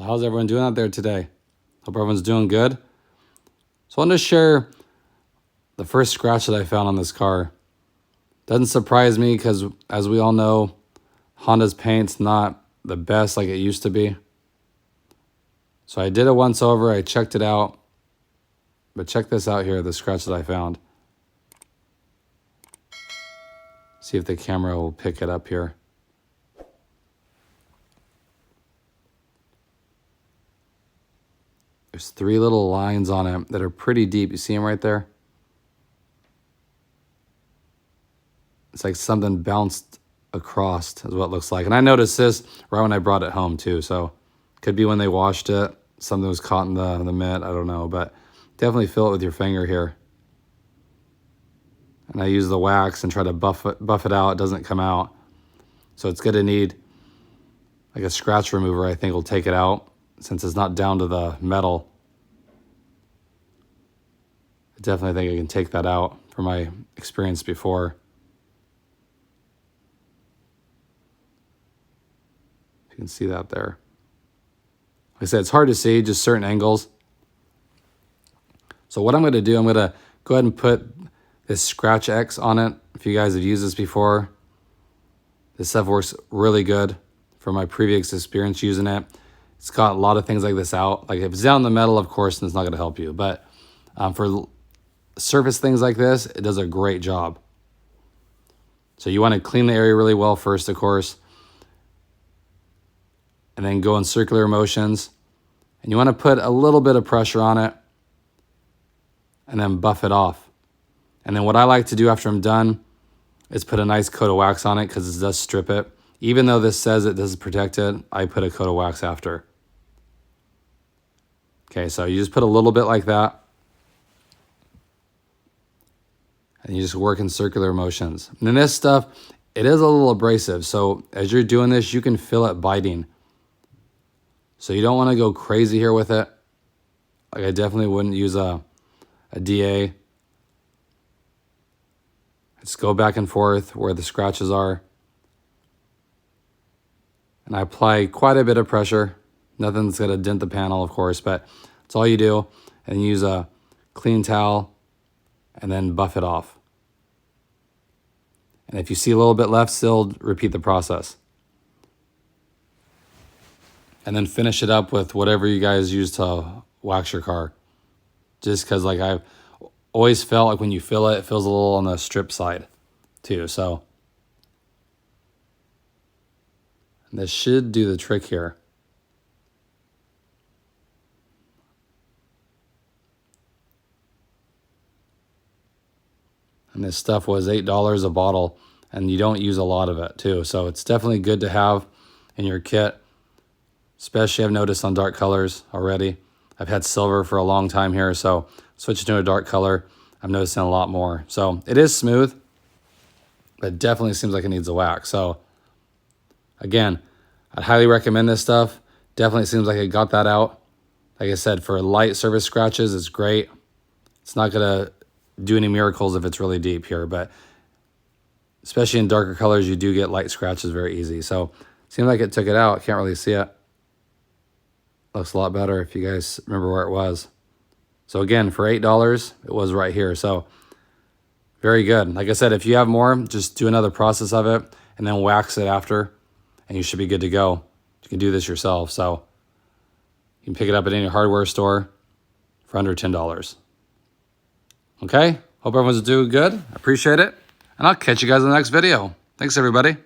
So how's everyone doing out there today? Hope everyone's doing good. So I wanted to share the first scratch that I found on this car. Doesn't surprise me because, as we all know, Honda's paint's not the best like it used to be. So I did it once over, I checked it out. But check this out here, the scratch that I found. See if the camera will pick it up here. There's 3 little lines on it that are pretty deep. You see them right there? It's like something bounced across is what it looks like. And I noticed this right when I brought it home too. So could be when they washed it, something was caught in the mitt. I don't know, but definitely feel it with your finger here. And I use the wax and try to buff it out. It doesn't come out. So it's going to need like a scratch remover, I think will take it out since it's not down to the metal. I definitely think I can take that out from my experience before. You can see that there. Like I said, it's hard to see, just certain angles. So what I'm going to do, I'm going to go ahead and put this Scratch X on it. If you guys have used this before, this stuff works really good from my previous experience using it. It's got a lot of things like this out. Like if it's down the metal, of course, it's not going to help you. But for surface things like this, it does a great job. So you want to clean the area really well first, of course. And then go in circular motions. And you want to put a little bit of pressure on it. And then buff it off. And then what I like to do after I'm done is put a nice coat of wax on it because it does strip it. Even though this says it doesn't protect it, I put a coat of wax after. Okay, so you just put a little bit like that. And you just work in circular motions. And then this stuff, it is a little abrasive. So as you're doing this, you can feel it biting. So you don't want to go crazy here with it. Like I definitely wouldn't use a DA. Just go back and forth where the scratches are. And I apply quite a bit of pressure. Nothing's going to dent the panel, of course, but it's all you do. And use a clean towel and then buff it off. And if you see a little bit left still, repeat the process. And then finish it up with whatever you guys use to wax your car. Just because like I've always felt like when you fill it, it feels a little on the strip side too. So this should do the trick here. And this stuff was $8 a bottle, and you don't use a lot of it too. So it's definitely good to have in your kit, especially I've noticed on dark colors already. I've had silver for a long time here, so switching to a dark color, I'm noticing a lot more. So it is smooth, but it definitely seems like it needs a wax. So again, I'd highly recommend this stuff. Definitely seems like it got that out. Like I said, for light surface scratches, it's great. It's not gonna do any miracles if it's really deep here, but especially in darker colors, you do get light scratches very easy. So seems like it took it out. Can't really see it. Looks a lot better if you guys remember where it was. So again, for $8, it was right here. So very good. Like I said, if you have more, just do another process of it and then wax it after, and you should be good to go. You can do this yourself. So you can pick it up at any hardware store for under $10. Okay, hope everyone's doing good. I appreciate it. And I'll catch you guys in the next video. Thanks, everybody.